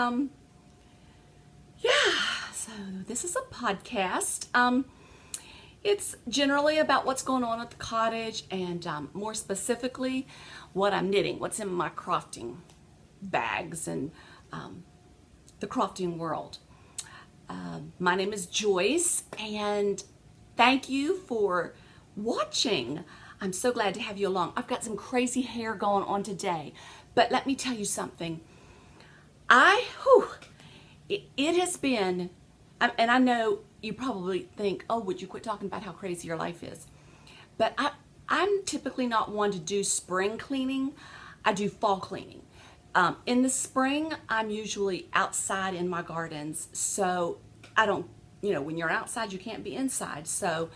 Yeah, so this is a podcast. It's generally about what's going on at the cottage and more specifically what I'm knitting, what's in my crafting bags and the crafting world. My name is Joyce and thank you for watching. I'm so glad to have you along. I've got some crazy hair going on today, but let me tell you something. It has been, and I know you probably think, oh, would you quit talking about how crazy your life is? But I'm typically not one to do spring cleaning. I do fall cleaning. In the spring, I'm usually outside in my gardens. So I don't, when you're outside, you can't be inside. So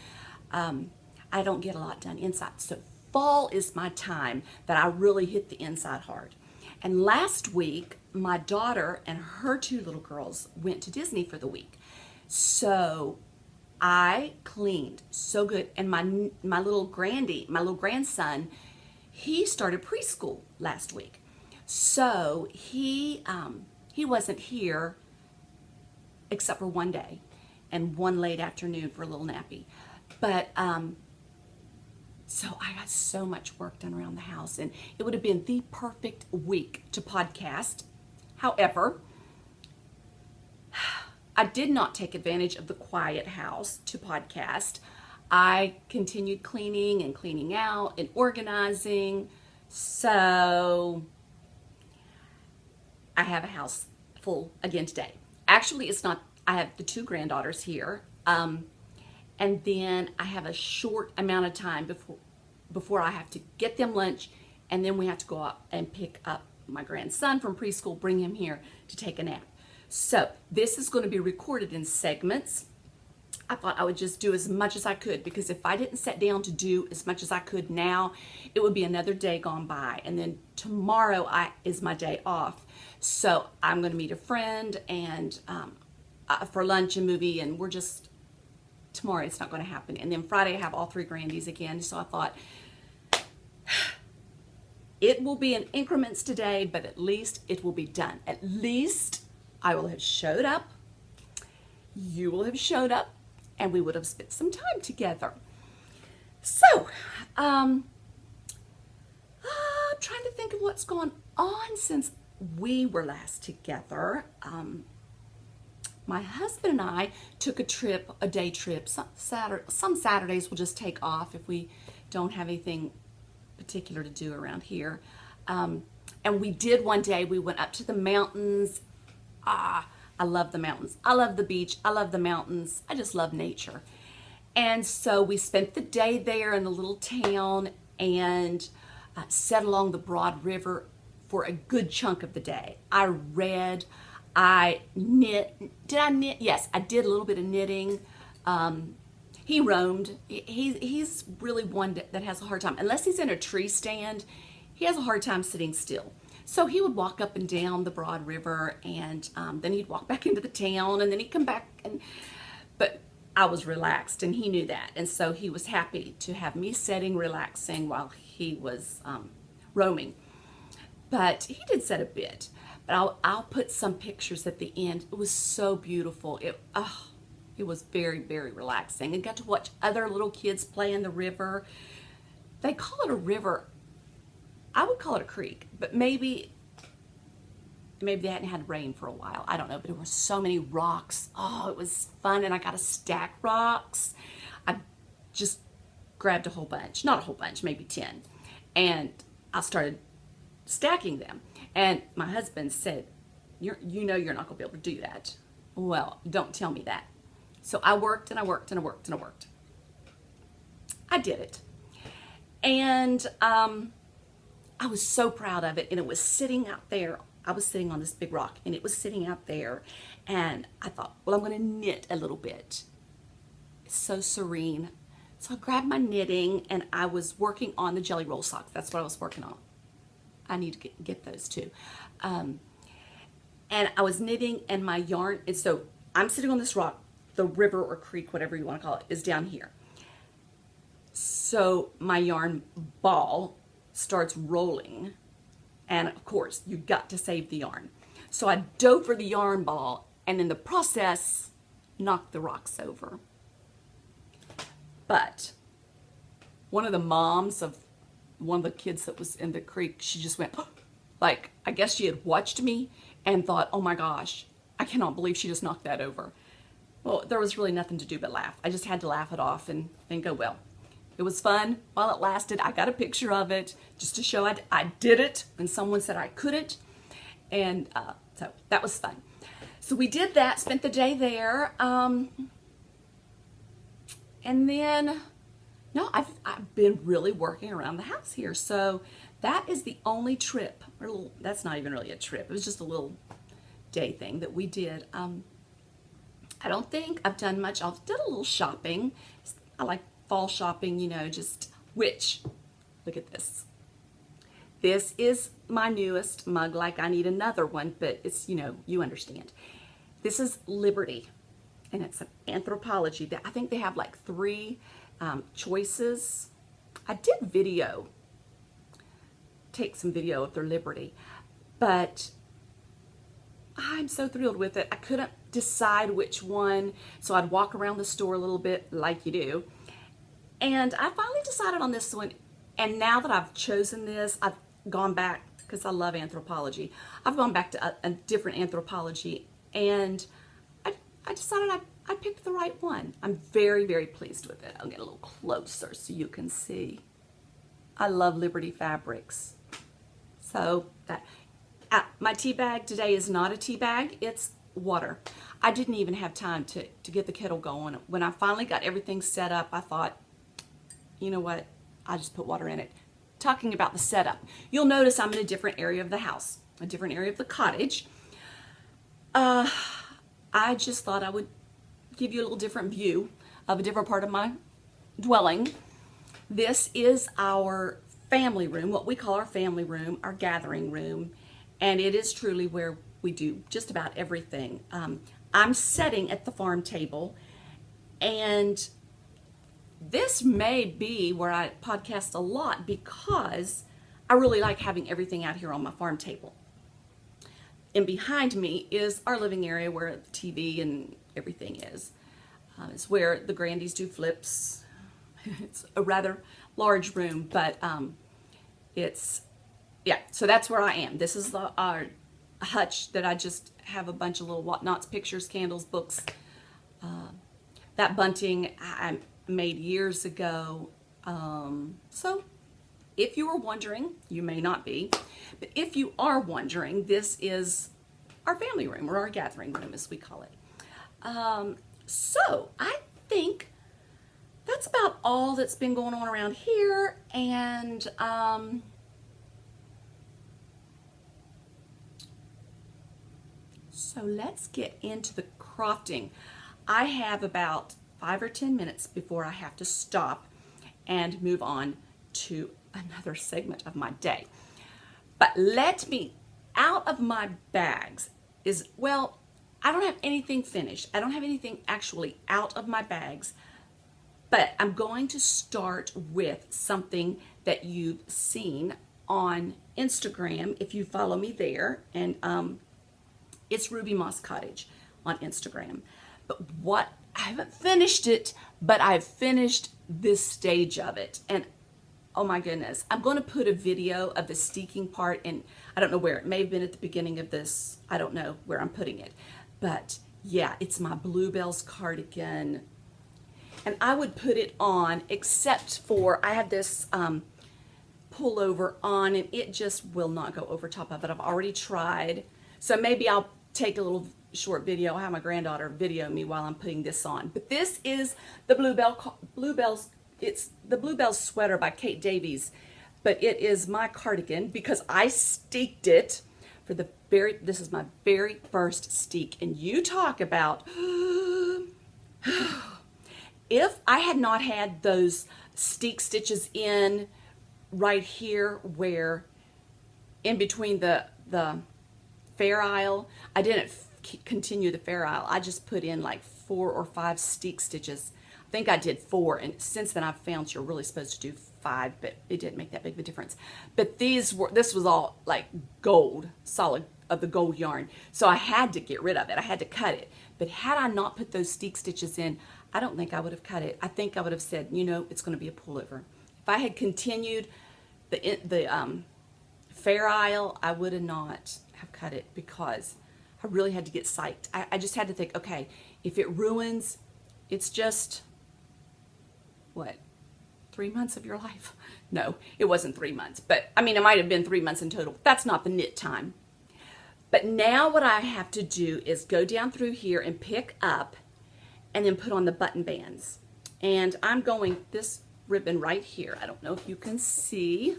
I don't get a lot done inside. So fall is my time that I really hit the inside hard. And last week, my daughter and her two little girls went to Disney for the week. So I cleaned so good. And my little grandson, he started preschool last week. So he wasn't here except for one day and one late afternoon for a little nappy. But so I got so much work done around the house, and it would have been the perfect week to podcast. However, I did not take advantage of the quiet house to podcast. I continued cleaning and cleaning out and organizing. So I have a house full again today. Actually, it's not. I have the two granddaughters here. And then I have a short amount of time before I have to get them lunch, and then we have to go out and pick up my grandson from preschool, bring him here to take a nap. So this is going to be recorded in segments. I thought I would just do as much as I could, because if I didn't sit down to do as much as I could now, it would be another day gone by. And then tomorrow is my day off. So I'm going to meet a friend and for lunch and movie, and tomorrow it's not going to happen. And then Friday I have all three grandies again. So I thought it will be in increments today, but at least it will be done. At least I will have showed up. You will have showed up, and we would have spent some time together. So, I'm trying to think of what's gone on since we were last together. My husband and I took a day trip. Some Saturdays we'll just take off if we don't have anything particular to do around here. And we did one day. We went up to the mountains. I love the mountains. I love the beach. I love the mountains. I just love nature. And so we spent the day there in the little town and sat along the broad river for a good chunk of the day. I read. I knit. Did I knit? Yes, I did a little bit of knitting. He roamed. He's really one that has a hard time. Unless he's in a tree stand, he has a hard time sitting still. So he would walk up and down the broad river, and then he'd walk back into the town, and then he'd come back. But I was relaxed, and he knew that. And so he was happy to have me sitting, relaxing while he was roaming. But he did sit a bit. But I'll put some pictures at the end. It was so beautiful. It was very, very relaxing. And got to watch other little kids play in the river. They call it a river. I would call it a creek, but maybe they hadn't had rain for a while. I don't know, but there were so many rocks. Oh, it was fun, and I got to stack rocks. I just grabbed a whole bunch, not a whole bunch, maybe 10, and I started stacking them. And my husband said, you're not going to be able to do that. Well, don't tell me that. So I worked and I worked and I worked and I worked. I did it. And I was so proud of it. And it was sitting out there. I was sitting on this big rock, and it was sitting out there. And I thought, well, I'm going to knit a little bit. It's so serene. So I grabbed my knitting, and I was working on the jelly roll socks. That's what I was working on. I need to get those too. And I was knitting, and my yarn, and so I'm sitting on this rock. The river or creek, whatever you want to call it, is down here. So my yarn ball starts rolling, and of course, you've got to save the yarn. So I dove for the yarn ball and in the process knocked the rocks over. But one of the moms of one of the kids that was in the creek, she just went, like, I guess she had watched me and thought, oh my gosh, I cannot believe she just knocked that over. Well, there was really nothing to do but laugh. I just had to laugh it off and go, well, it was fun while it lasted. I got a picture of it just to show I did it when someone said I couldn't. And so that was fun. So we did that, spent the day there. And then, no, I've been really working around the house here. So that is the only trip, or that's not even really a trip. It was just a little day thing that we did. I don't think I've done much. I've done a little shopping. I like fall shopping, you know, just, which, look at this. This is my newest mug, like I need another one, but it's, you know, you understand. This is Liberty, and it's an anthropology. I think they have like 3 choices. I did take some video of their Liberty, but I'm so thrilled with it. I couldn't decide which one, so I'd walk around the store a little bit like you do. And I finally decided on this one, and now that I've chosen this, I've gone back, because I love anthropology, I've gone back to a different anthropology, and I decided I picked the right one. I'm very, very pleased with it. I'll get a little closer so you can see. I love Liberty fabrics. So my tea bag today is not a tea bag, it's water. I didn't even have time to get the kettle going. When I finally got everything set up, I thought, you know what, I just put water in it. Talking about the setup, you'll notice I'm in a different area of the house, a different area of the cottage. I just thought I would give you a little different view of a different part of my dwelling. This is our family room, what we call our family room, our gathering room, and it is truly where we do just about everything. I'm sitting at the farm table, and this may be where I podcast a lot because I really like having everything out here on my farm table. And behind me is our living area where the TV and everything is. It's where the grandies do flips. It's a rather large room, but yeah, so that's where I am. This is our hutch that I just have a bunch of little whatnots, pictures, candles, books. That bunting I made years ago. So if you were wondering, you may not be, but if you are wondering, this is our family room, or our gathering room as we call it. So I think that's about all that's been going on around here, and so let's get into the crafting. I have about 5 or 10 minutes before I have to stop and move on to another segment of my day. But let me, out of my bags is, well, I don't have anything finished. I don't have anything actually out of my bags, but I'm going to start with something that you've seen on Instagram if you follow me there, and it's Ruby Moss Cottage on Instagram. But I haven't finished it, but I've finished this stage of it, and oh my goodness, I'm going to put a video of the steeking part, and I don't know where. It may have been at the beginning of this. I don't know where I'm putting it. But yeah, it's my Bluebells cardigan. And I would put it on, except for I have this pullover on, and it just will not go over top of it. I've already tried. So maybe I'll take a little short video. I'll have my granddaughter video me while I'm putting this on. But this is the Bluebells. It's the Bluebells Sweater by Kate Davies, but it is my cardigan because I steeked it for this is my very first steek. And you talk about, if I had not had those steek stitches in right here where in between the fair isle, I didn't continue the fair isle. I just put in like 4 or 5 steek stitches. I think I did 4, and since then I've found you're really supposed to do 5, but it didn't make that big of a difference. But this was all like gold, solid of the gold yarn. So I had to get rid of it. I had to cut it. But had I not put those steek stitches in, I don't think I would have cut it. I think I would have said, you know, it's going to be a pullover. If I had continued the Fair Isle, I would have not have cut it because I really had to get psyched. I just had to think, okay, if it ruins, it's just, what, 3 months of your life? No, it wasn't 3 months, but I mean, it might have been 3 months in total. That's not the knit time. But now what I have to do is go down through here and pick up and then put on the button bands. And I'm going this ribbon right here. I don't know if you can see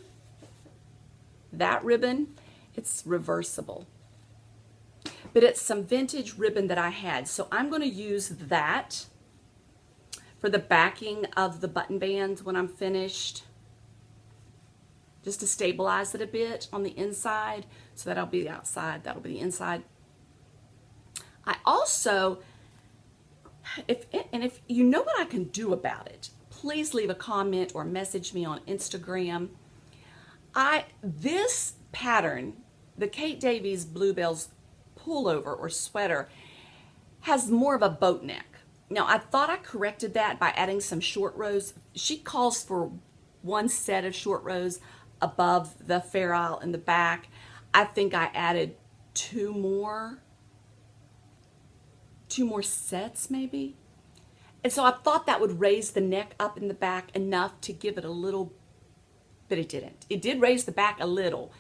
that ribbon. It's reversible, but it's some vintage ribbon that I had. So I'm going to use that for the backing of the button bands when I'm finished, just to stabilize it a bit on the inside. So that'll be the outside, that'll be the inside. I also, if you know what I can do about it, please leave a comment or message me on Instagram. This pattern, the Kate Davies Bluebells pullover or sweater, has more of a boat neck. Now, I thought I corrected that by adding some short rows. She calls for one set of short rows above the Fair Isle in the back. I think I added two more sets maybe. And so I thought that would raise the neck up in the back enough to give it a little, but it didn't. It did raise the back a little,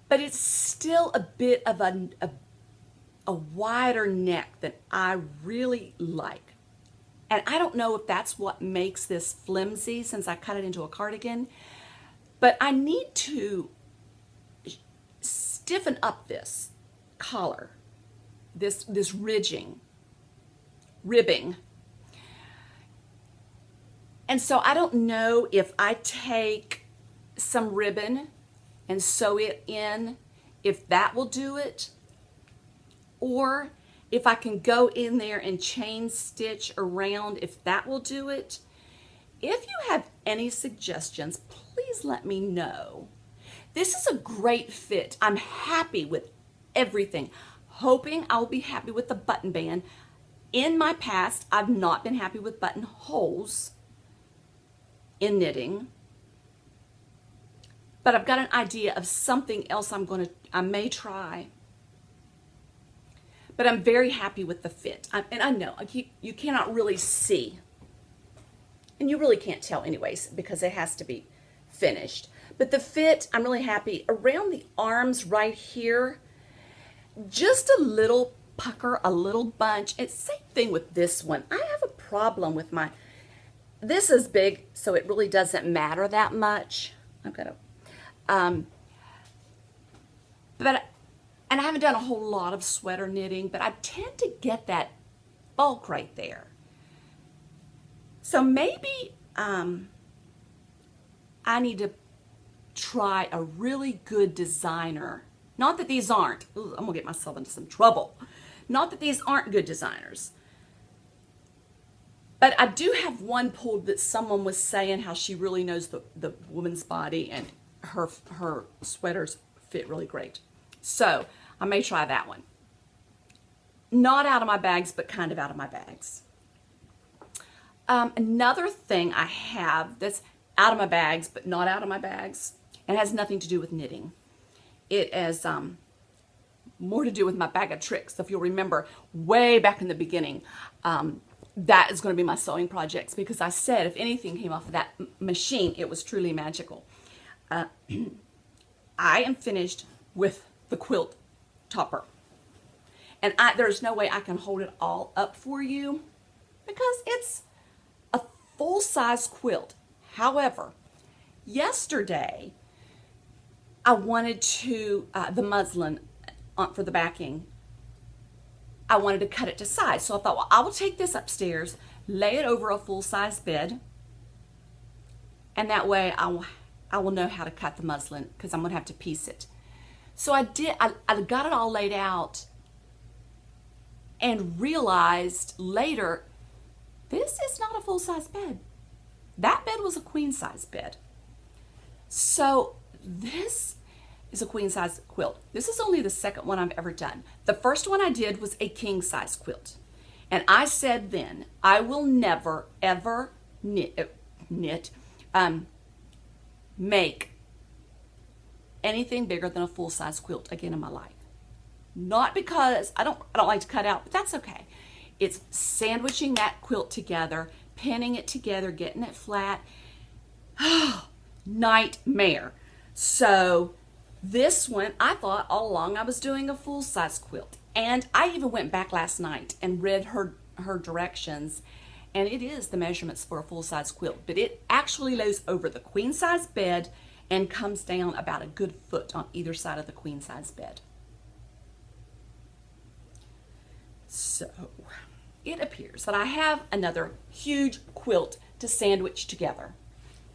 but it's still a bit of a wider neck that I really like. And I don't know if that's what makes this flimsy since I cut it into a cardigan, but I need to stiffen up this collar, this ribbing. And so I don't know if I take some ribbon and sew it in, if that will do it, or if I can go in there and chain stitch around, if that will do it. If you have any suggestions, please let me know. This is a great fit. I'm happy with everything. Hoping I'll be happy with the button band. In my past, I've not been happy with buttonholes in knitting. But I've got an idea of something else I may try. But I'm very happy with the fit. And I know you cannot really see. And you really can't tell anyways because it has to be finished. But the fit, I'm really happy. Around the arms right here, just a little pucker, a little bunch. It's the same thing with this one. I have a problem with this is big, so it really doesn't matter that much. I've got to, and I haven't done a whole lot of sweater knitting, but I tend to get that bulk right there. So maybe I need to try a really good designer. Not that these aren't. Ooh, I'm going to get myself into some trouble. Not that these aren't good designers. But I do have one pulled that someone was saying how she really knows the woman's body and her sweaters fit really great. So I may try that one. Not out of my bags, but kind of out of my bags. Another thing I have that's out of my bags, but not out of my bags, and has nothing to do with knitting. It has more to do with my bag of tricks. So if you'll remember, way back in the beginning, that is going to be my sewing projects because I said if anything came off of that machine, it was truly magical. I am finished with the quilt topper. And there's no way I can hold it all up for you because it's a full-size quilt. However, yesterday, I wanted to, the muslin for the backing, I wanted to cut it to size. So I thought, well, I will take this upstairs, lay it over a full-size bed, and that way I will know how to cut the muslin because I'm going to have to piece it. So I did, I got it all laid out and realized later, this is not a full-size bed. That bed was a queen-size bed. So this is a queen size quilt. This is only the second one I've ever done. The first one I did was a king size quilt. And I said then, I will never, ever make anything bigger than a full size quilt again in my life. Not because I don't like to cut out, but that's okay. It's sandwiching that quilt together, pinning it together, getting it flat. Nightmare. So this one, I thought all along I was doing a full size quilt. And I even went back last night and read her directions, and it is the measurements for a full size quilt, but it actually lays over the queen size bed and comes down about a good foot on either side of the queen size bed. So it appears that I have another huge quilt to sandwich together.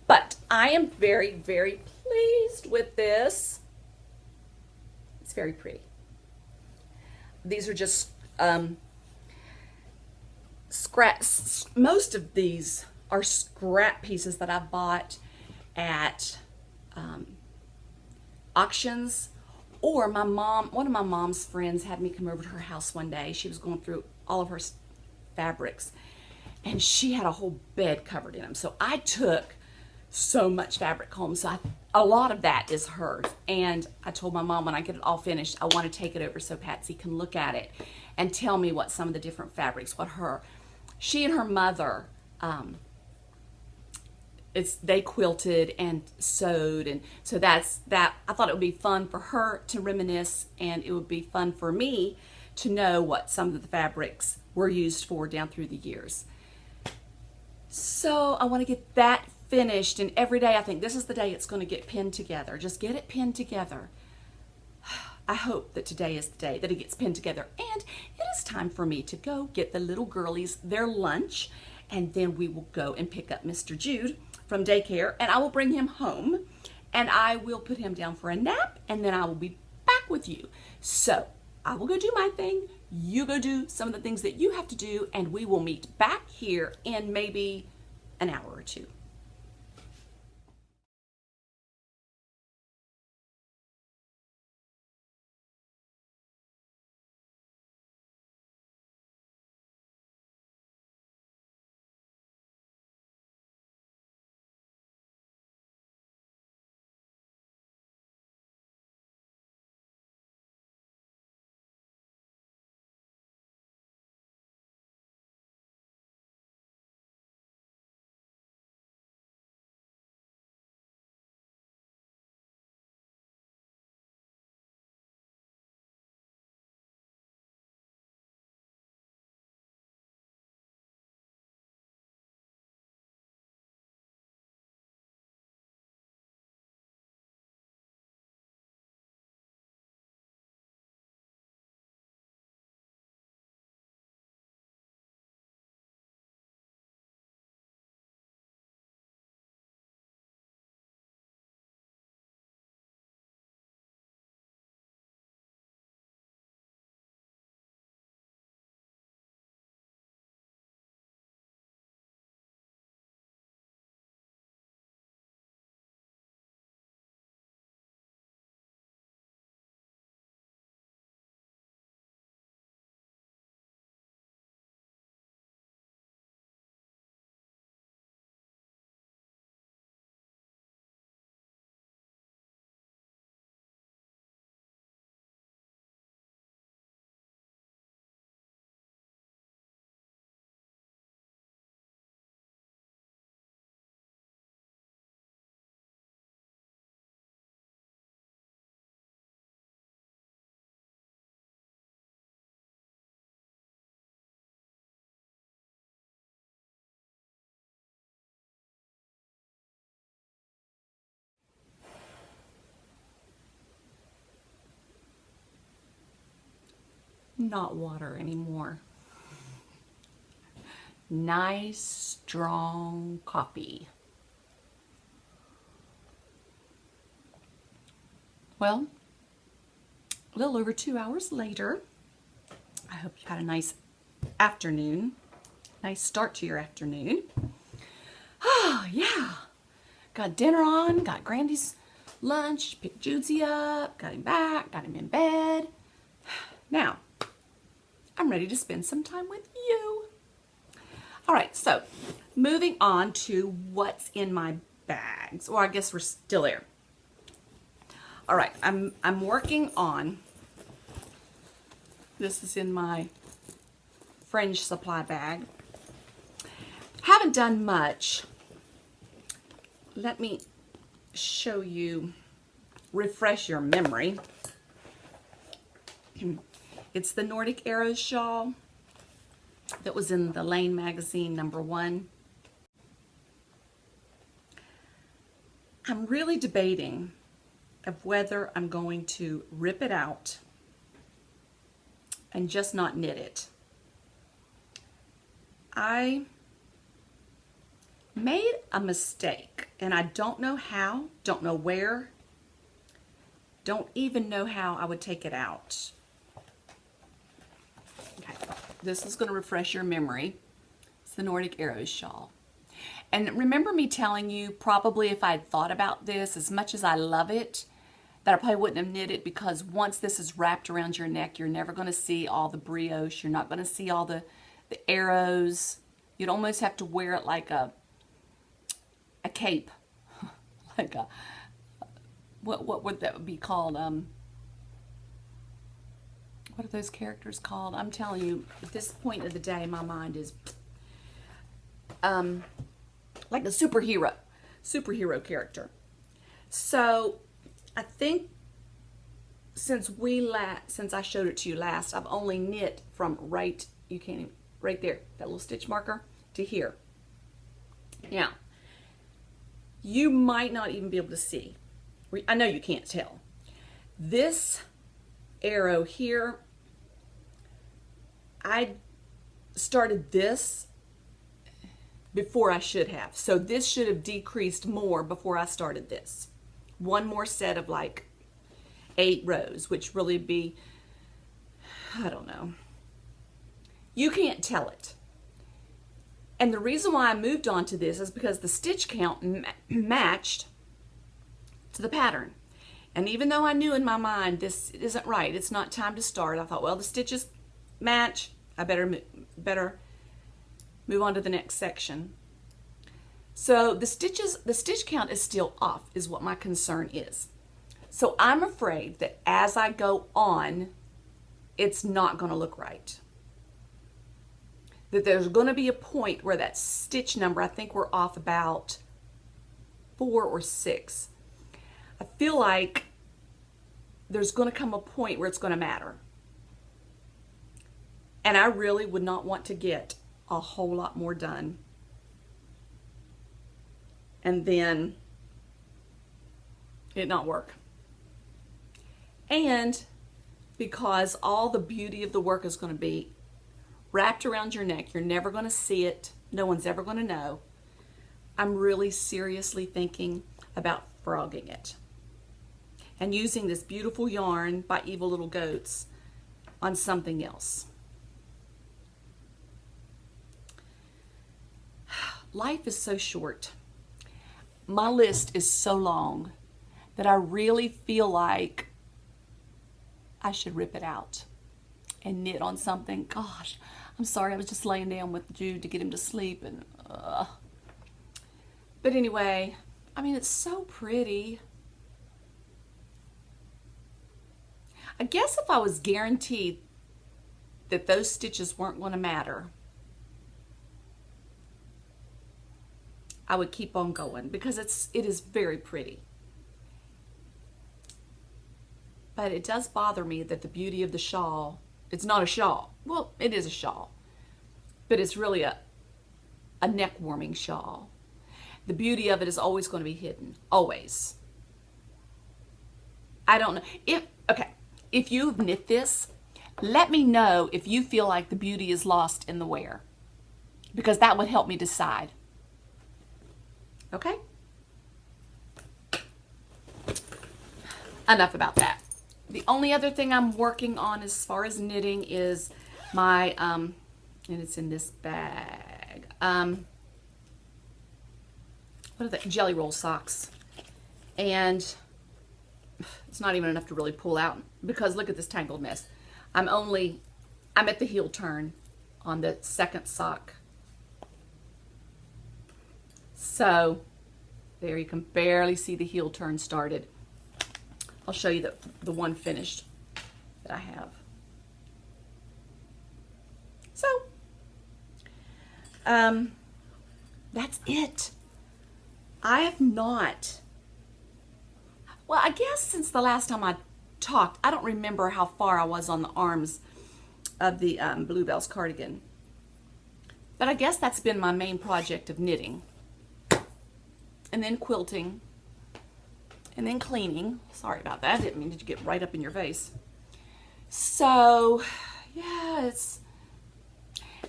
But I am very, very pleased with this. It's very pretty. These are just scraps. Most of these are scrap pieces that I bought at auctions, or one of my mom's friends had me come over to her house one day. She was going through all of her fabrics, and she had a whole bed covered in them. So I took so much fabric home. So a lot of that is hers. And I told my mom when I get it all finished, I want to take it over so Patsy can look at it and tell me what some of the different fabrics, she and her mother, they quilted and sewed. And so that's that. I thought it would be fun for her to reminisce, and it would be fun for me to know what some of the fabrics were used for down through the years. So I want to get that finished, and every day I think this is the day it's going to get pinned together. Just get it pinned together. I hope that today is the day that it gets pinned together, and it is time for me to go get the little girlies their lunch, and then we will go and pick up Mr. Jude from daycare, and I will bring him home, and I will put him down for a nap, and then I will be back with you. So I will go do my thing, you go do some of the things that you have to do, and we will meet back here in maybe an hour or two. Not water anymore. Nice, strong coffee. Well, a little over 2 hours later, I hope you had a nice afternoon. Nice start to your afternoon. Oh, yeah. Got dinner on, got Grandy's lunch, picked Juicy up, got him back, got him in bed. Now, I'm ready to spend some time with you. All right, so moving on to what's in my bags. Well, I guess we're still there. All right, I'm working on, this is in my fringe supply bag. Haven't done much. Let me show you, refresh your memory. It's the Nordic Arrows shawl that was in the Lane magazine #1. I'm really debating of whether I'm going to rip it out and just not knit it. I made a mistake and I don't know how, don't know where, don't even know how I would take it out. Okay, this is going to refresh your memory. It's the Nordic Arrows shawl. And remember me telling you, probably if I had thought about this, as much as I love it, that I probably wouldn't have knit it, because once this is wrapped around your neck, you're never going to see all the brioche. You're not going to see all the arrows. You'd almost have to wear it like a cape. Like a, what would that be called? What are those characters called? I'm telling you, at this point of the day, my mind is like a superhero character. So I think since I showed it to you last, I've only knit from right there, that little stitch marker, to here. Now, you might not even be able to see. I know you can't tell. This arrow here, I started this before I should have. So this should have decreased more before I started this. One more set of like 8 rows, which really be, I don't know. You can't tell it. And the reason why I moved on to this is because the stitch count matched to the pattern. And even though I knew in my mind this isn't right, it's not time to start, I thought, well, the stitches match, I better move on to the next section. So the stitch count is still off, is what my concern is. So I'm afraid that as I go on, it's not going to look right. That there's going to be a point where that stitch number, I think we're off about 4 or 6. I feel like there's going to come a point where it's going to matter. And I really would not want to get a whole lot more done and then it not work. And because all the beauty of the work is going to be wrapped around your neck, you're never going to see it, no one's ever going to know, I'm really seriously thinking about frogging it and using this beautiful yarn by Evil Little Goats on something else. Life is so short. My list is so long that I really feel like I should rip it out and knit on something. Gosh, I'm sorry, I was just laying down with Jude to get him to sleep, and but anyway, I mean, it's so pretty. I guess if I was guaranteed that those stitches weren't going to matter, I would keep on going, because it is very pretty. But it does bother me that the beauty of the shawl, it's not a shawl. Well, it is a shawl, but it's really a neck warming shawl. The beauty of it is always going to be hidden, always. I don't know. If you've knit this, let me know if you feel like the beauty is lost in the wear, because that would help me decide. Okay? Enough about that. The only other thing I'm working on as far as knitting is my, and it's in this bag, what are the Jelly Roll socks. And it's not even enough to really pull out, because look at this tangled mess. I'm at the heel turn on the second sock. So there, you can barely see the heel turn started. I'll show you the one finished that I have. So that's it. I have not, well, I guess since the last time I talked, I don't remember how far I was on the arms of the Bluebells cardigan. But I guess that's been my main project of knitting. And then quilting. And then cleaning. Sorry about that. I didn't mean to get right up in your face. So, yeah, it's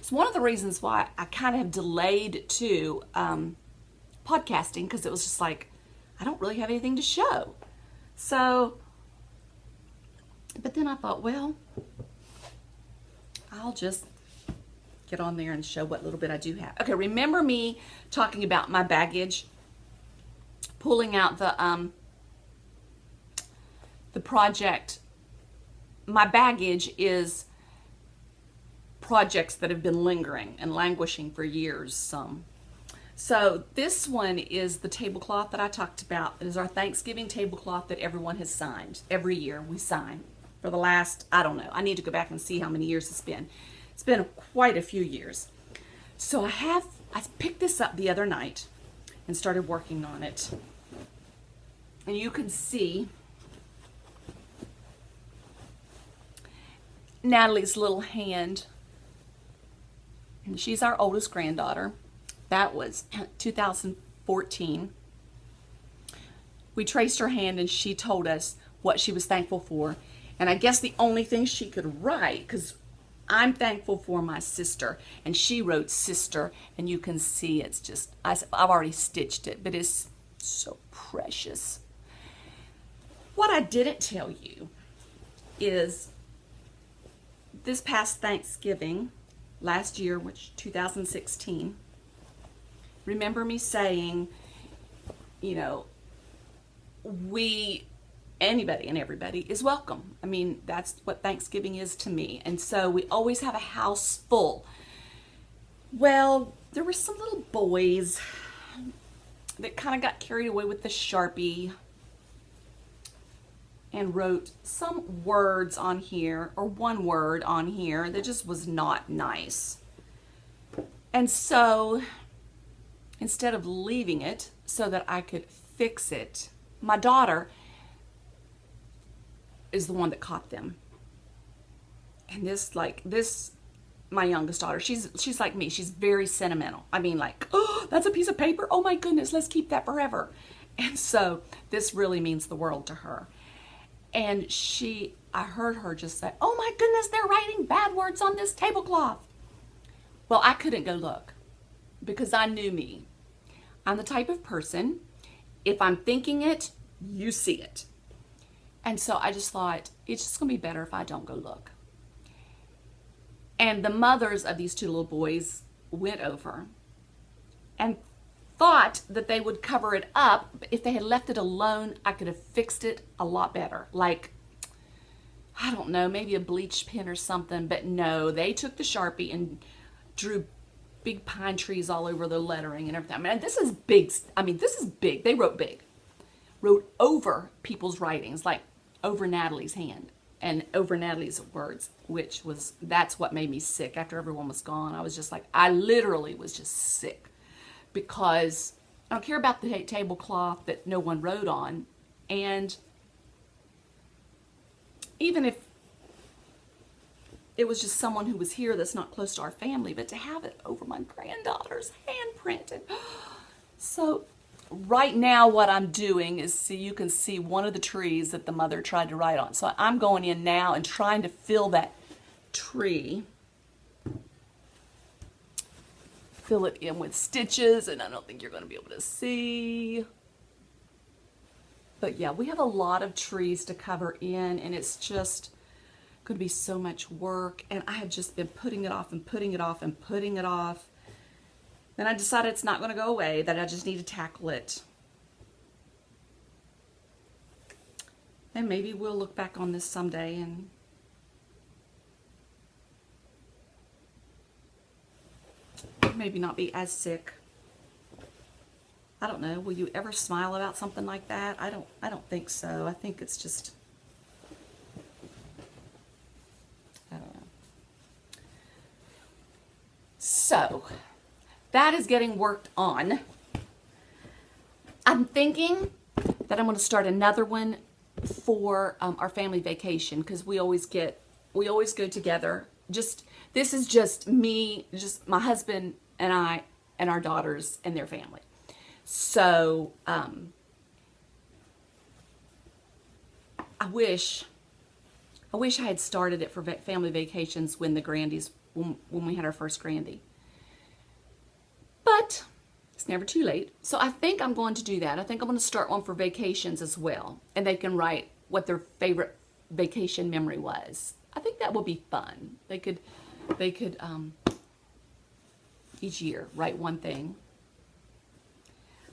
one of the reasons why I kind of have delayed to podcasting, because it was just like, I don't really have anything to show. So, but then I thought, well, I'll just get on there and show what little bit I do have. Okay, remember me talking about my baggage? Pulling out the project. My baggage is projects that have been lingering and languishing for years, some. So this one is the tablecloth that I talked about. It is our Thanksgiving tablecloth that everyone has signed. Every year we sign. For the last, I don't know, I need to go back and see how many years it's been. It's been quite a few years. So I picked this up the other night and started working on it. And you can see Natalie's little hand. And she's our oldest granddaughter. That was 2014. We traced her hand and she told us what she was thankful for. And I guess the only thing she could write, because I'm thankful for my sister, and she wrote sister, and you can see it's just, I've already stitched it, but it's so precious. What I didn't tell you is this past Thanksgiving, last year, which 2016, remember me saying, you know, anybody and everybody is welcome. I mean, that's what Thanksgiving is to me. And so we always have a house full. Well, there were some little boys that kind of got carried away with the Sharpie and wrote some words on here, or one word on here that just was not nice. And so instead of leaving it so that I could fix it, my daughter is the one that caught them. And my youngest daughter, she's like me. She's very sentimental. I mean, like, oh, that's a piece of paper. Oh my goodness, let's keep that forever. And so this really means the world to her. And I heard her just say, oh my goodness, they're writing bad words on this tablecloth. Well, I couldn't go look, because I knew me. I'm the type of person, if I'm thinking it, you see it. And so I just thought, it's just going to be better if I don't go look. And the mothers of these two little boys went over and thought that they would cover it up. But if they had left it alone, I could have fixed it a lot better. Like, I don't know, maybe a bleach pen or something. But no, they took the Sharpie and drew big pine trees all over the lettering and everything. I mean, this is big. This is big. They wrote big. Wrote over people's writings, like over Natalie's hand and over Natalie's words, that's what made me sick. After everyone was gone, I was just like, I literally was just sick, because I don't care about the tablecloth that no one wrote on. And even if it was just someone who was here that's not close to our family, but to have it over my granddaughter's hand printed. So right now what I'm doing is, you can see one of the trees that the mother tried to write on. So I'm going in now and trying to fill that tree. Fill it in with stitches, and I don't think you're going to be able to see. But yeah, we have a lot of trees to cover in, and it's just going to be so much work. And I have just been putting it off and putting it off and putting it off. Then I decided it's not going to go away, that I just need to tackle it. And maybe we'll look back on this someday and maybe not be as sick. I don't know. Will you ever smile about something like that? I don't think so. I think it's just, I don't know. So that is getting worked on. I'm thinking that I'm going to start another one for our family vacation, because we always go together. This is just me, just my husband and I and our daughters and their family. So I wish I had started it for family vacations when we had our first Grandy. But it's never too late. So I think I'm going to do that. I think I'm going to start one for vacations as well. And they can write what their favorite vacation memory was. I think that would be fun. They could each year write one thing.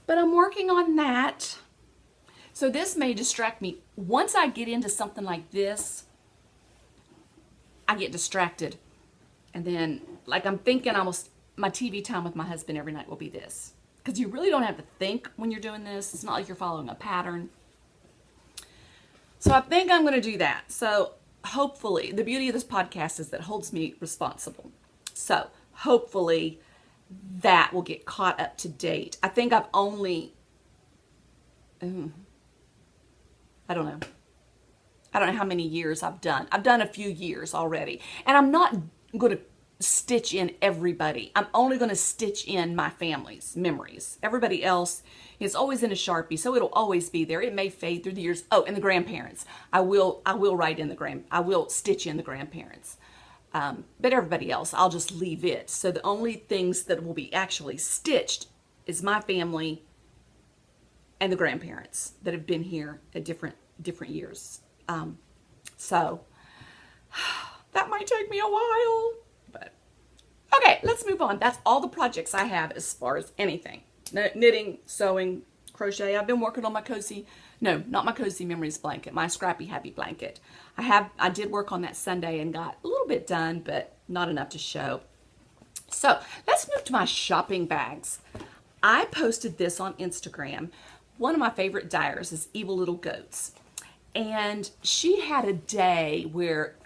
But I'm working on that. So this may distract me. Once I get into something like this, I get distracted. And then, like, I'm thinking almost my TV time with my husband every night will be this. Because you really don't have to think when you're doing this. It's not like you're following a pattern. So I think I'm going to do that. So hopefully, the beauty of this podcast is that it holds me responsible. So hopefully that will get caught up to date. I think I've only, I don't know how many years I've done. I've done a few years already. And I'm not going to stitch in everybody. I'm only going to stitch in my family's memories. Everybody else is always in a Sharpie, so it'll always be there. It may fade through the years. Oh, and the grandparents. I will write in I will stitch in the grandparents. But everybody else, I'll just leave it. So the only things that will be actually stitched is my family and the grandparents that have been here at different years. So that might take me a while, but okay, let's move on. That's all the projects I have as far as anything. Knitting, sewing, crochet. I've been working on my not my Cozy Memories blanket, my Scrappy Happy blanket. I did work on that Sunday and got a little bit done, but not enough to show. So let's move to my shopping bags. I posted this on Instagram. One of my favorite dyers is Evil Little Goats. And she had a day where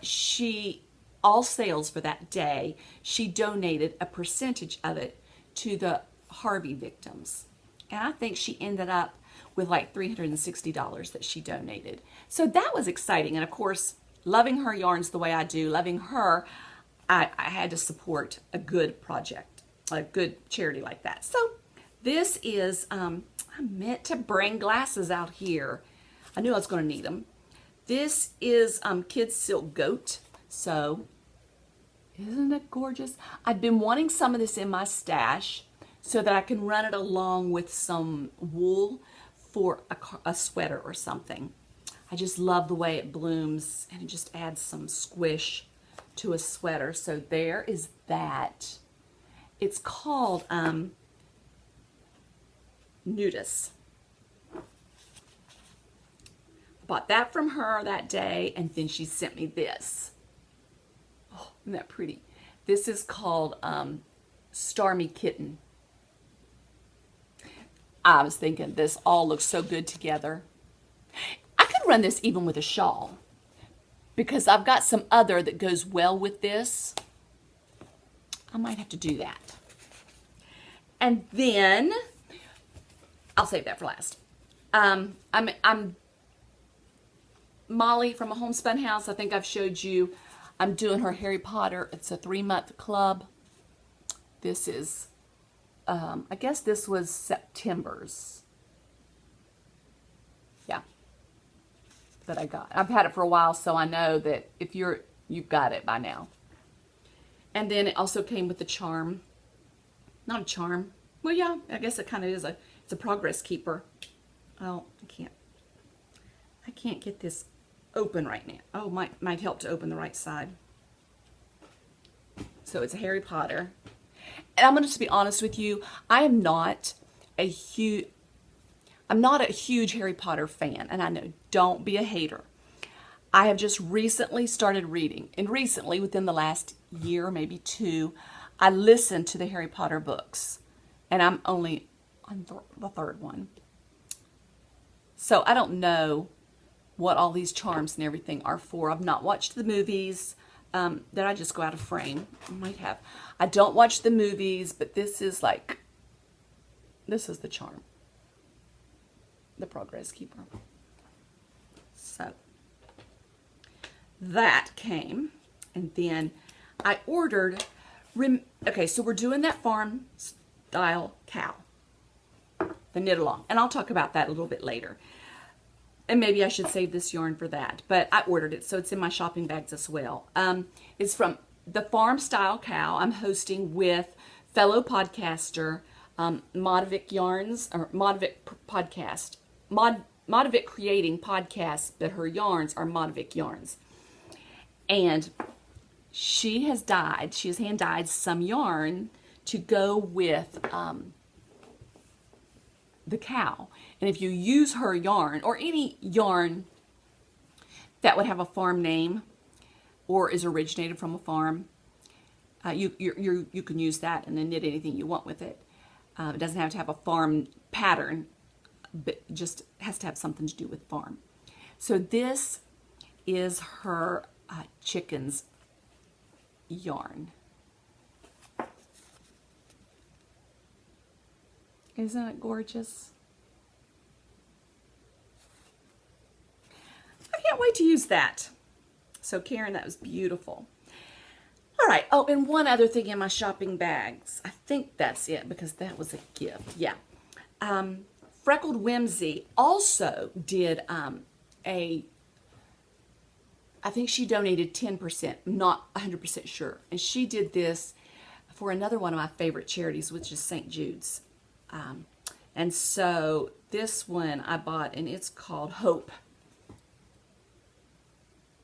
all sales for that day, she donated a percentage of it to the Harvey victims. And I think she ended up with like $360 that she donated. So that was exciting. And of course, loving her yarns the way I do, loving her, I had to support a good project, a good charity like that. So this is, I meant to bring glasses out here. I knew I was going to need them. This is Kids Silk Goat. So isn't it gorgeous? I've been wanting some of this in my stash so that I can run it along with some wool for a sweater or something. I just love the way it blooms, and it just adds some squish to a sweater. So there is that. It's called Nudis. Bought that from her that day, and then she sent me this. Oh, isn't that pretty? This is called Starmy Kitten. I was thinking this all looks so good together. I could run this even with a shawl, because I've got some other that goes well with this. I might have to do that. And then I'll save that for last. I'm Molly from a Homespun House. I think I've showed you. I'm doing her Harry Potter. It's a 3-month club. This is, I guess this was September's. Yeah, that I got. I've had it for a while, so I know that if you've got it by now. And then it also came with the charm. Not a charm. Well, yeah, I guess it kind of is it's a progress keeper. Oh, I can't get this open right now. Oh, might help to open the right side. So it's a Harry Potter. And I'm going to just be honest with you, I'm not a huge Harry Potter fan. And I know, don't be a hater. I have just recently started reading, and recently, within the last year, maybe 2, I listened to the Harry Potter books, and I'm only on the 3rd one. So I don't know what all these charms and everything are for. I've not watched the movies. Did I just go out of frame? I might have. I don't watch the movies, but this is the charm. The Progress Keeper. So that came, and then I ordered, okay, so we're doing that farm style cow, the knit along, and I'll talk about that a little bit later. And maybe I should save this yarn for that, but I ordered it, so it's in my shopping bags as well. It's from the Farm Style Cow. I'm hosting with fellow podcaster Modovic Yarns, or Modovic Podcast. Modovic creating podcasts, but her yarns are Modovic yarns. And she has hand dyed some yarn to go with the cow. And if you use her yarn, or any yarn that would have a farm name or is originated from a farm, you can use that and then knit anything you want with it. It doesn't have to have a farm pattern, but it just has to have something to do with farm. So this is her chickens yarn. Isn't it gorgeous? I can't wait to use that. So Karen, that was beautiful. All right. Oh, and one other thing in my shopping bags. I think that's it because that was a gift. Yeah. Freckled Whimsy also did I think she donated 10%, not 100% sure. And she did this for another one of my favorite charities, which is St. Jude's. And so this one I bought, and it's called Hope.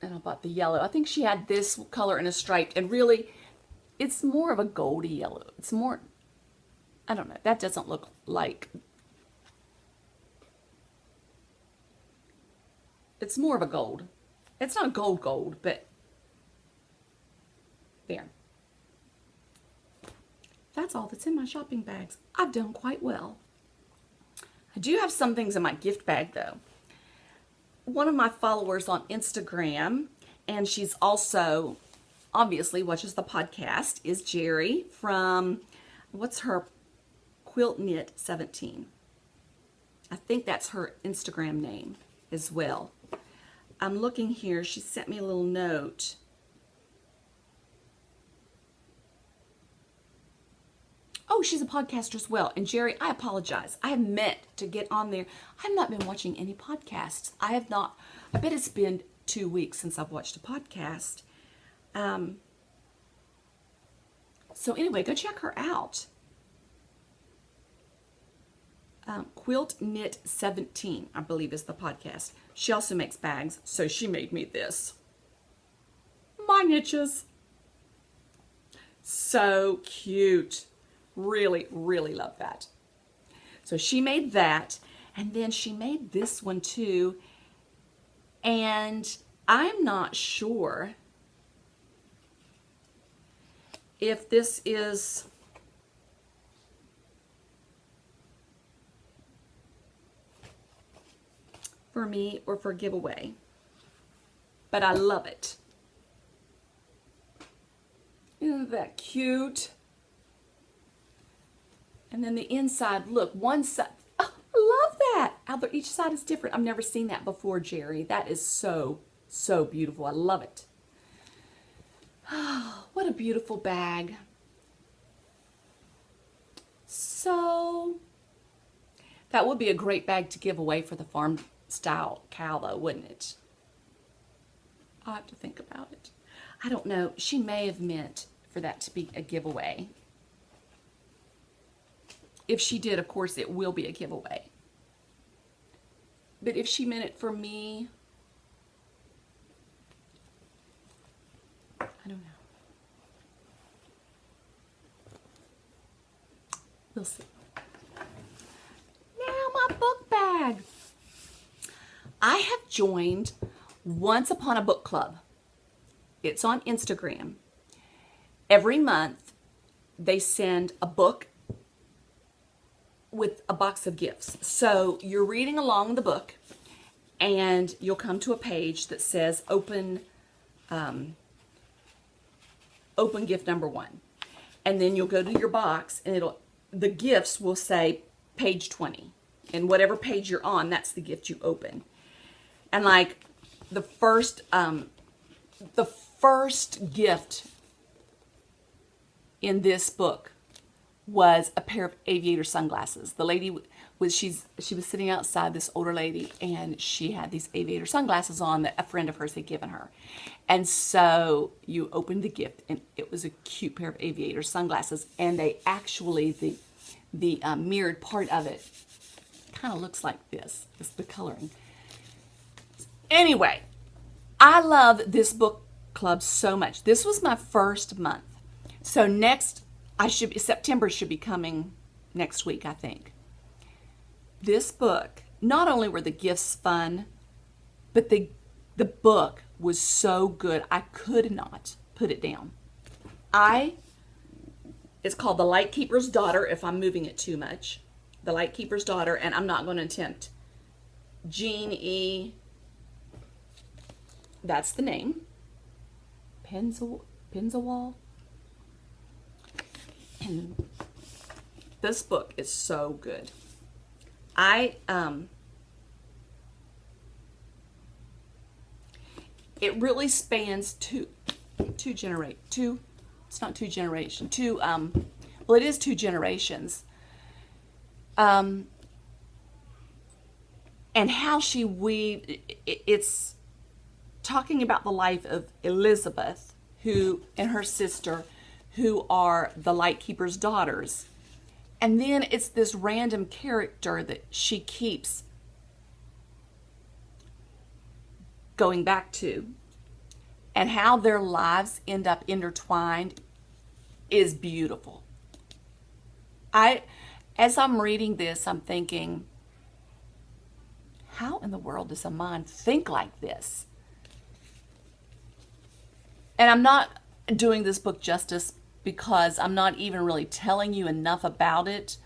And I bought the yellow. I think she had this color in a stripe, and really, it's more of a goldy yellow. It's more, I don't know, that doesn't look like, it's more of a gold. It's not gold, but there. That's all that's in my shopping bags. I've done quite well. I do have some things in my gift bag, though. One of my followers on Instagram, and she's also obviously watches the podcast, is Jerry from, what's her, Quilt Knit 17. I think that's her Instagram name as well. I'm looking here. She sent me a little note. Oh, she's a podcaster as well. And Jerry, I apologize. I have meant to get on there. I've not been watching any podcasts. I have not. I bet it's been 2 weeks since I've watched a podcast. So anyway, go check her out. Quilt Knit 17, I believe, is the podcast. She also makes bags, so she made me this. My niches. So cute. Really, really love that. So she made that, and then she made this one too. And I'm not sure if this is for me or for giveaway, but I love it. Isn't that cute? And then the inside, look, one side, oh, I love that. How each side is different. I've never seen that before, Jerry. That is so, so beautiful. I love it. Oh, what a beautiful bag. So, that would be a great bag to give away for the farm style cow, though, wouldn't it? I'll have to think about it. I don't know. She may have meant for that to be a giveaway. If she did, of course, it will be a giveaway. But if she meant it for me, I don't know. We'll see. Now my book bag. I have joined Once Upon a Book Club. It's on Instagram. Every month, they send a book with a box of gifts. So you're reading along the book, and you'll come to a page that says open gift number 1. And then you'll go to your box, and the gifts will say page 20. And whatever page you're on, that's the gift you open. And like the first gift in this book was a pair of aviator sunglasses. The lady she was sitting outside, this older lady, and she had these aviator sunglasses on that a friend of hers had given her. And so you opened the gift, and it was a cute pair of aviator sunglasses, and they actually, the mirrored part of it kind of looks like this. It's the coloring. Anyway, I love this book club so much. This was my first month. So September should be coming next week, I think. This book, not only were the gifts fun, but the book was so good, I could not put it down. It's called The Lightkeepers Daughter, if I'm moving it too much. The Lightkeepers Daughter, and I'm not going to attempt. Jean E. That's the name. Penzawal. And this book is so good. It really spans two generations. And how she weaved, it's talking about the life of Elizabeth, who and her sister, who are the Lightkeepers' daughters. And then it's this random character that she keeps going back to. And how their lives end up intertwined is beautiful. As I'm reading this, I'm thinking, how in the world does a mind think like this? And I'm not doing this book justice because I'm not even really telling you enough about it.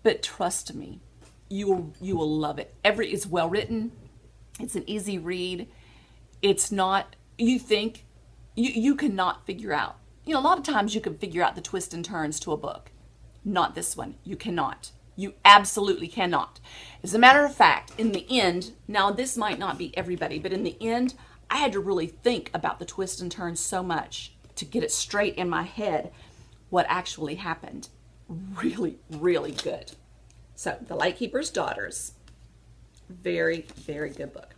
But trust me, you will love it. It's well written. It's an easy read. It's not, you think, you cannot figure out. You know, a lot of times you can figure out the twists and turns to a book. Not this one. You cannot. You absolutely cannot. As a matter of fact, in the end, now this might not be everybody, but in the end, I had to really think about the twists and turns so much to get it straight in my head what actually happened. Really, really good. So, The Lightkeepers' Daughters. Very, very good book.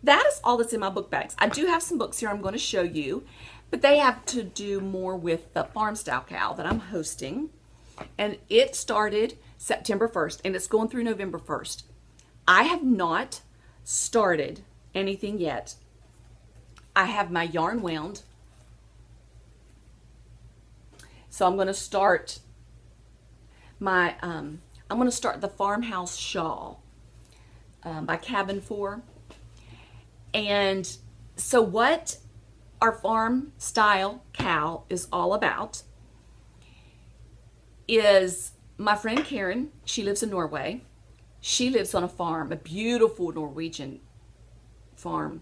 That is all that's in my book bags. I do have some books here I'm going to show you, but they have to do more with the farm style cow that I'm hosting. And it started September 1st, and it's going through November 1st. I have not started anything yet. I have my yarn wound. So I'm going to start the Farmhouse Shawl by Cabin 4. And so what our farm style cow is all about is my friend Karen. She lives in Norway. She lives on a farm, a beautiful Norwegian farm.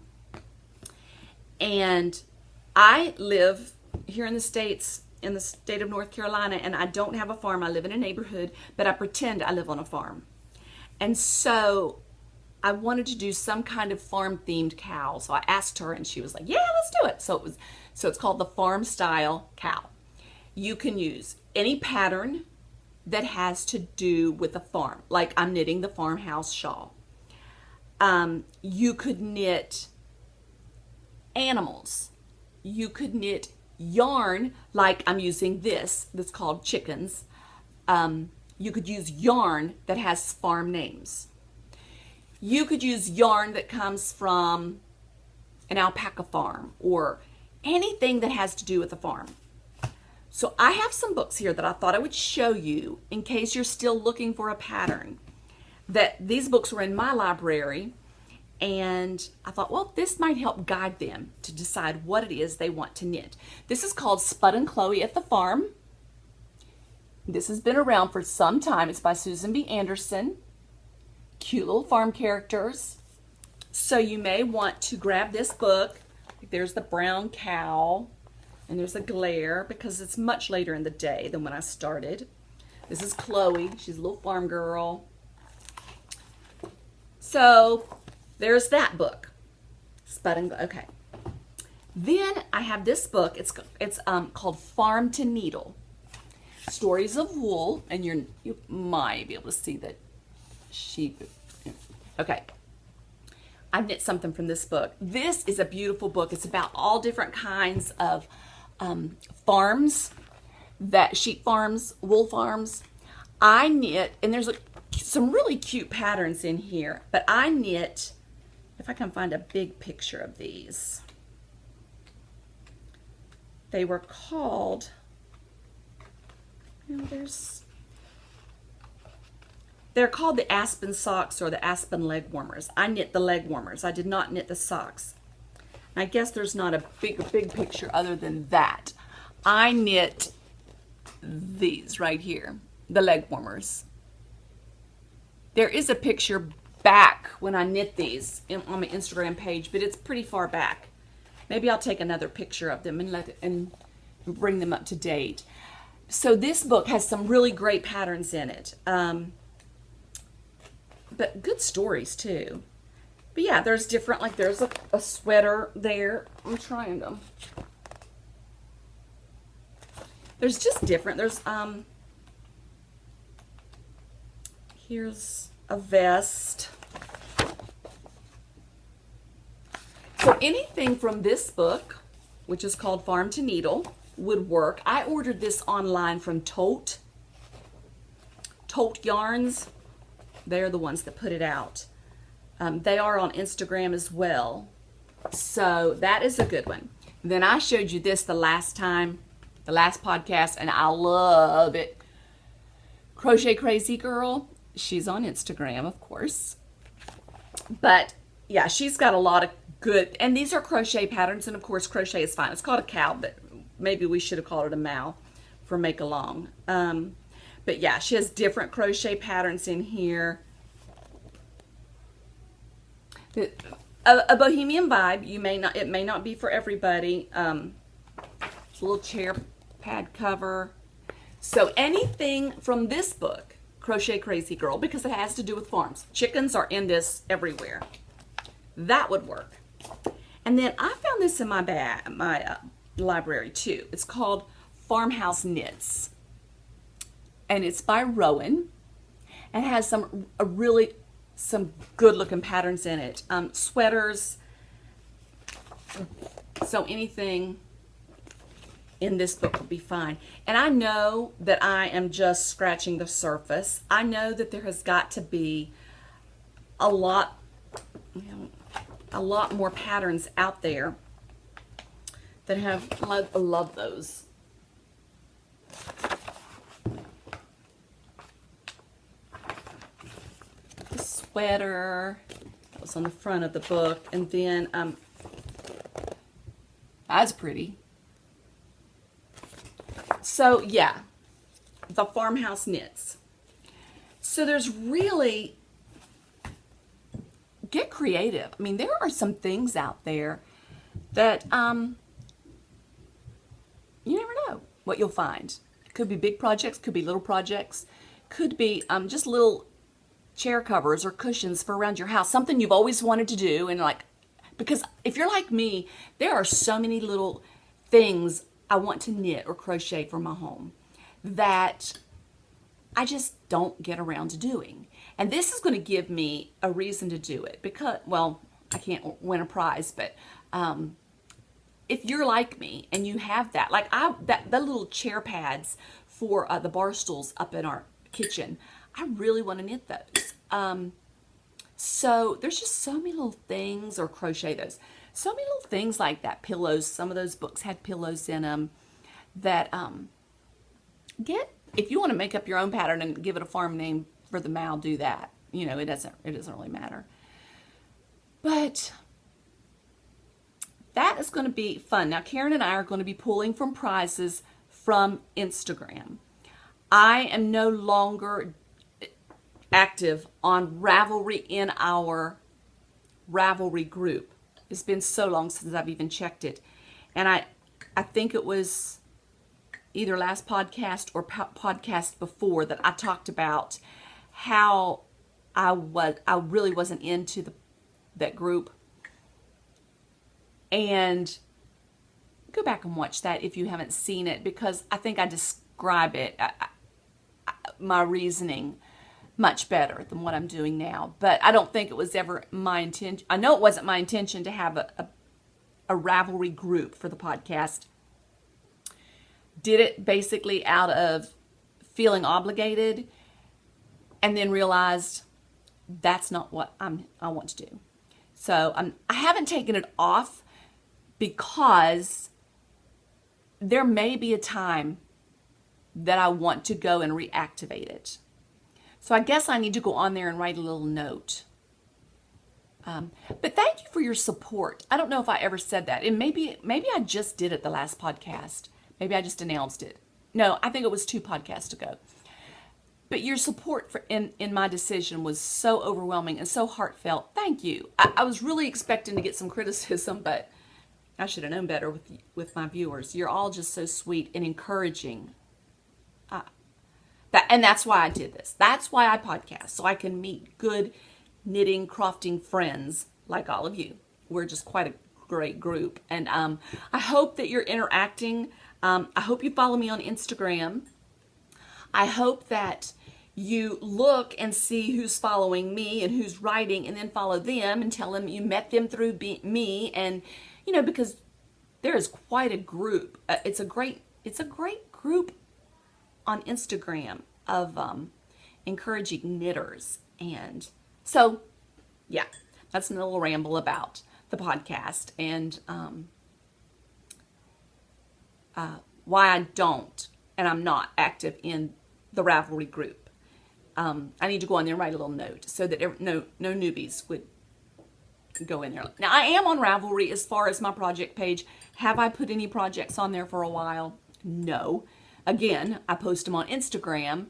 And I live here in the States, in the state of North Carolina, and I don't have a farm. I live in a neighborhood, but I pretend I live on a farm. And so I wanted to do some kind of farm-themed cow. So I asked her, and she was like, yeah, let's do it. So it's called the Farm Style Cow. You can use any pattern that has to do with a farm, like I'm knitting the Farmhouse Shawl. You could knit animals. You could knit yarn, like I'm using that's called chickens. You could use yarn that has farm names. You could use yarn that comes from an alpaca farm or anything that has to do with a farm. So I have some books here that I thought I would show you in case you're still looking for a pattern. That these books were in my library, And I thought, well, this might help guide them to decide what it is they want to knit. This is called Spud and Chloe at the Farm. This has been around for some time. It's by Susan B. Anderson. Cute little farm characters. So you may want to grab this book. There's the brown cow, and there's a glare because it's much later in the day than when I started. This is Chloe. She's a little farm girl. So there's that book. Spud and okay. Then I have this book. It's called Farm to Needle. Stories of Wool, and you might be able to see that sheep. Okay. I've knit something from this book. This is a beautiful book. It's about all different kinds of farms, sheep farms, wool farms. I knit, and there's some really cute patterns in here, but I knit, if I can find a big picture of these. They were called, they're called the Aspen Socks or the Aspen Leg Warmers. I knit the leg warmers. I did not knit the socks. I guess there's not a big picture other than that. I knit these right here, the leg warmers. There is a picture back when I knit these on my Instagram page, but it's pretty far back. Maybe I'll take another picture of them and bring them up to date. So this book has some really great patterns in it, but good stories too. But yeah, there's different, like there's a sweater there. I'm trying them. There's just different. There's here's a vest. So anything from this book, which is called Farm to Needle, would work. I ordered this online from Tote Yarns. They're the ones that put it out. They are on Instagram as well. So that is a good one. Then I showed you this the last podcast, and I love it. Crochet Crazy Girl. She's on Instagram, of course. But yeah, she's got a lot of good, and these are crochet patterns, and of course crochet is fine. It's called a cow, but maybe we should have called it a mow for make along. But yeah, she has different crochet patterns in here. A bohemian vibe. It may not be for everybody. It's a little chair pad cover. So anything from this book, Crochet Crazy Girl, because it has to do with farms. Chickens are in this everywhere. That would work. And then I found this in my library too. It's called Farmhouse Knits, and it's by Rowan, and has some good looking patterns in it. Sweaters. So anything in this book will be fine. And I know that I am just scratching the surface. I know that there has got to be a lot more patterns out there that have, I love those. The sweater, that was on the front of the book, and then, that's pretty. So yeah, the Farmhouse Knits. So there's really, get creative. I mean, there are some things out there that you never know what you'll find. It could be big projects, could be little projects, could be just little chair covers or cushions for around your house, something you've always wanted to do. And like, because if you're like me, there are so many little things I want to knit or crochet for my home that I just don't get around to doing. And this is going to give me a reason to do it because, well, I can't win a prize, but if you're like me and you have that, like the little chair pads for the bar stools up in our kitchen, I really want to knit those. So there's just so many little things, or crochet those. So many little things like that. Pillows, some of those books had pillows in them that if you want to make up your own pattern and give it a farm name for the mow, do that. You know, it doesn't really matter. But that is going to be fun. Now, Karen and I are going to be pulling from prizes from Instagram. I am no longer active on Ravelry in our Ravelry group. It's been so long since I've even checked it. And I think it was either last podcast or podcast before that I talked about how I really wasn't into that group. And go back and watch that if you haven't seen it, because I think I describe it, my reasoning, much better than what I'm doing now. But I don't think it was ever my intention. I know it wasn't my intention to have a Ravelry group for the podcast. Did it basically out of feeling obligated, and then realized that's not what I want to do. So I haven't taken it off, because there may be a time that I want to go and reactivate it. So I guess I need to go on there and write a little note. But thank you for your support. I don't know if I ever said that. And maybe I just did it the last podcast. Maybe I just announced it. No, I think it was 2 podcasts ago. But your support in my decision was so overwhelming and so heartfelt. Thank you. I was really expecting to get some criticism, but I should have known better with my viewers. You're all just so sweet and encouraging. And that's why I did this. That's why I podcast, so I can meet good knitting, crafting friends like all of you. We're just quite a great group. And I hope that you're interacting. I hope you follow me on Instagram. I hope that you look and see who's following me and who's writing, and then follow them and tell them you met them through me. And, you know, because there is quite a group. It's a great group on Instagram of encouraging knitters. And so, yeah, that's a little ramble about the podcast and why I don't and I'm not active in the Ravelry group. I need to go on there and write a little note so that no newbies would go in there. Now, I am on Ravelry as far as my project page. Have I put any projects on there for a while? No. Again, I post them on Instagram,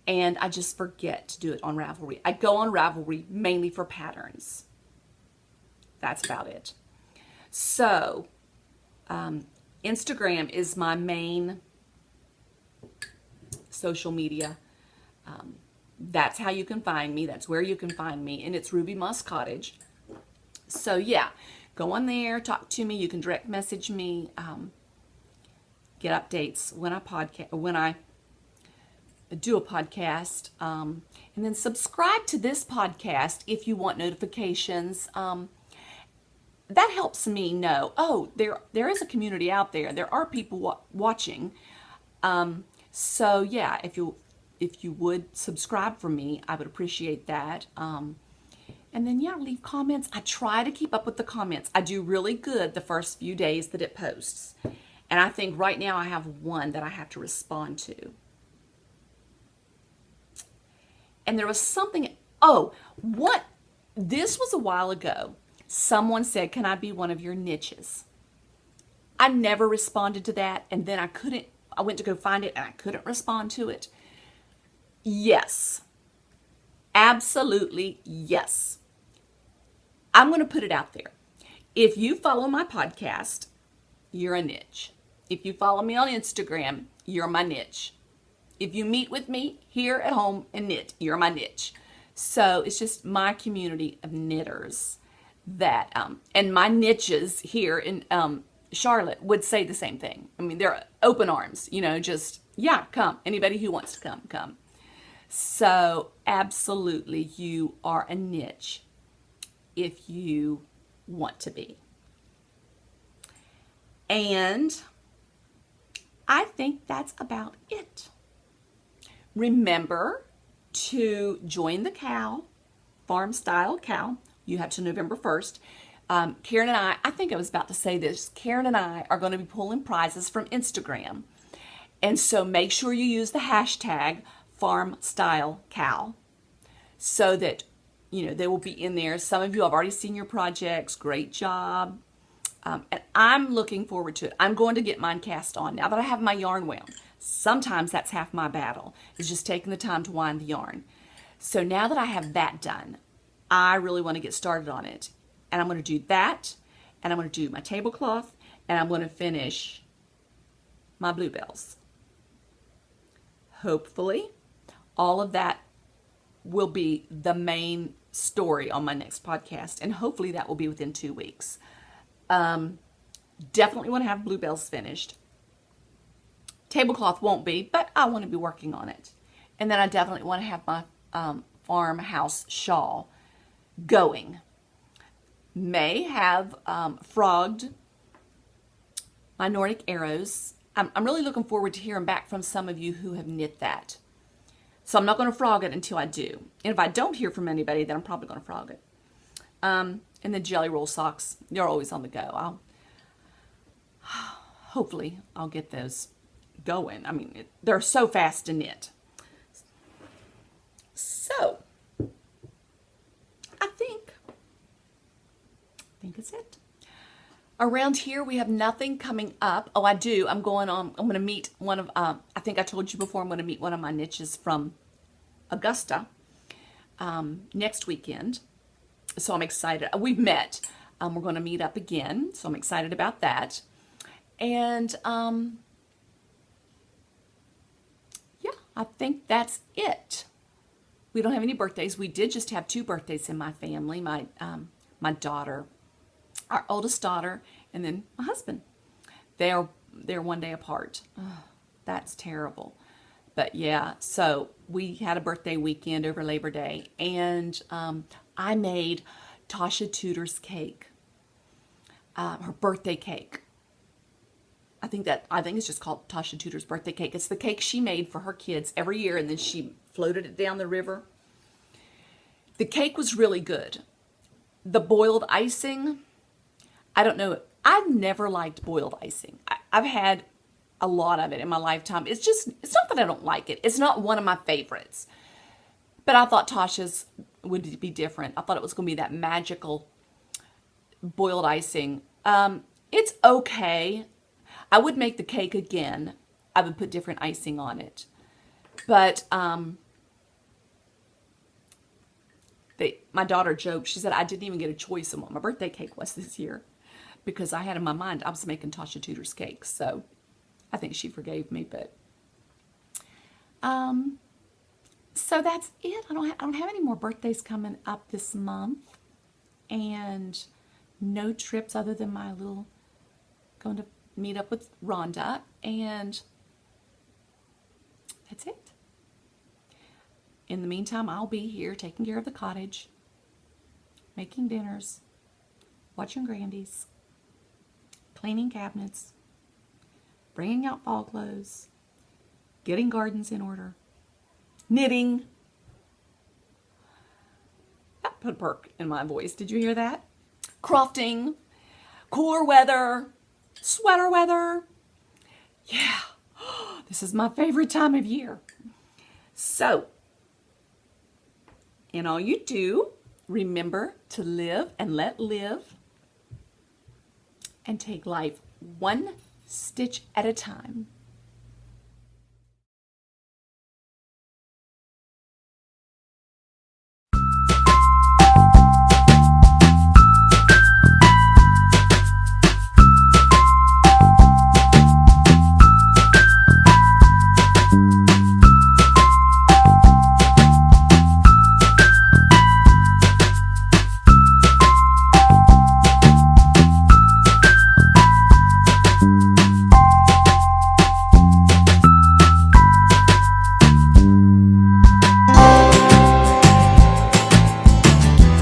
and I just forget to do it on Ravelry. I go on Ravelry mainly for patterns. That's about it. So, Instagram is my main social media. That's how you can find me. That's where you can find me, and it's Ruby Moss Cottage. So yeah, go on there, talk to me. You can direct message me, get updates when I do a podcast, and then subscribe to this podcast if you want notifications. That helps me know, oh, there is a community out there. There are people watching. So yeah, if you would subscribe for me, I would appreciate that. And then, yeah, leave comments. I try to keep up with the comments. I do really good the first few days that it posts. And I think right now I have one that I have to respond to. And there was something, this was a while ago. Someone said, can I be one of your niches? I never responded to that. And then I went to go find it and I couldn't respond to it. Yes. Absolutely yes. I'm going to put it out there. If you follow my podcast, you're a niche. If you follow me on Instagram, you're my niche. If you meet with me here at home and knit, you're my niche. So it's just my community of knitters that, and my niches here in Charlotte would say the same thing. I mean, they're open arms, just, yeah, come. Anybody who wants to come, come. So absolutely, you are a niche if you want to be. And I think that's about it. Remember to join the cow, farm style cow. You have to November 1st. Karen and I think I was about to say this, Karen and I are going to be pulling prizes from Instagram. And so make sure you use the hashtag farm style cow so that you know, they will be in there. Some of you have already seen your projects. Great job. And I'm looking forward to it. I'm going to get mine cast on now that I have my yarn wound. Sometimes that's half my battle, is just taking the time to wind the yarn. So now that I have that done, I really want to get started on it. And I'm going to do that, and I'm going to do my tablecloth, and I'm going to finish my bluebells. Hopefully, all of that will be the main story on my next podcast, and hopefully that will be within 2 weeks. Definitely want to have bluebells finished. Tablecloth won't be, but I want to be working on it. And then I definitely want to have my farmhouse shawl going. May have frogged my Nordic arrows. I'm really looking forward to hearing back from some of you who have knit that. So I'm not going to frog it until I do. And if I don't hear from anybody, then I'm probably going to frog it. And the jelly roll socks, they're always on the go. Hopefully I'll get those going. I mean, they're so fast to knit. So I think it's it. Around here we have nothing coming up. Oh, I do. I'm going to meet one of, I think I told you before, I'm going to meet one of my niches from Augusta next weekend. So I'm excited. We've met. We're going to meet up again. So I'm excited about that. And yeah, I think that's it. We don't have any birthdays. We did just have 2 birthdays in my family. My daughter, our oldest daughter, and then my husband. They're 1 day apart. Oh, that's terrible. But yeah, so we had a birthday weekend over Labor Day, and I made Tasha Tudor's cake, her birthday cake. I think it's just called Tasha Tudor's birthday cake. It's the cake she made for her kids every year, and then she floated it down the river. The cake was really good. The boiled icing, I don't know. I've never liked boiled icing. I've had a lot of it in my lifetime. It's not that I don't like it. It's not one of my favorites. But I thought Tasha's would be different. I thought it was going to be that magical boiled icing. It's okay. I would make the cake again. I would put different icing on it. But my daughter joked. She said I didn't even get a choice in what my birthday cake was this year, because I had in my mind I was making Tasha Tudor's cake. So I think she forgave me. But so that's it. I don't have any more birthdays coming up this month, and no trips other than my little going to meet up with Rhonda, and that's it. In the meantime, I'll be here taking care of the cottage, making dinners, watching Grandies, cleaning cabinets, bringing out fall clothes, getting gardens in order, knitting. That put a perk in my voice. Did you hear that? Crofting, cooler weather, sweater weather. Yeah, this is my favorite time of year. So, in all you do, remember to live and let live, and take life one stitch at a time.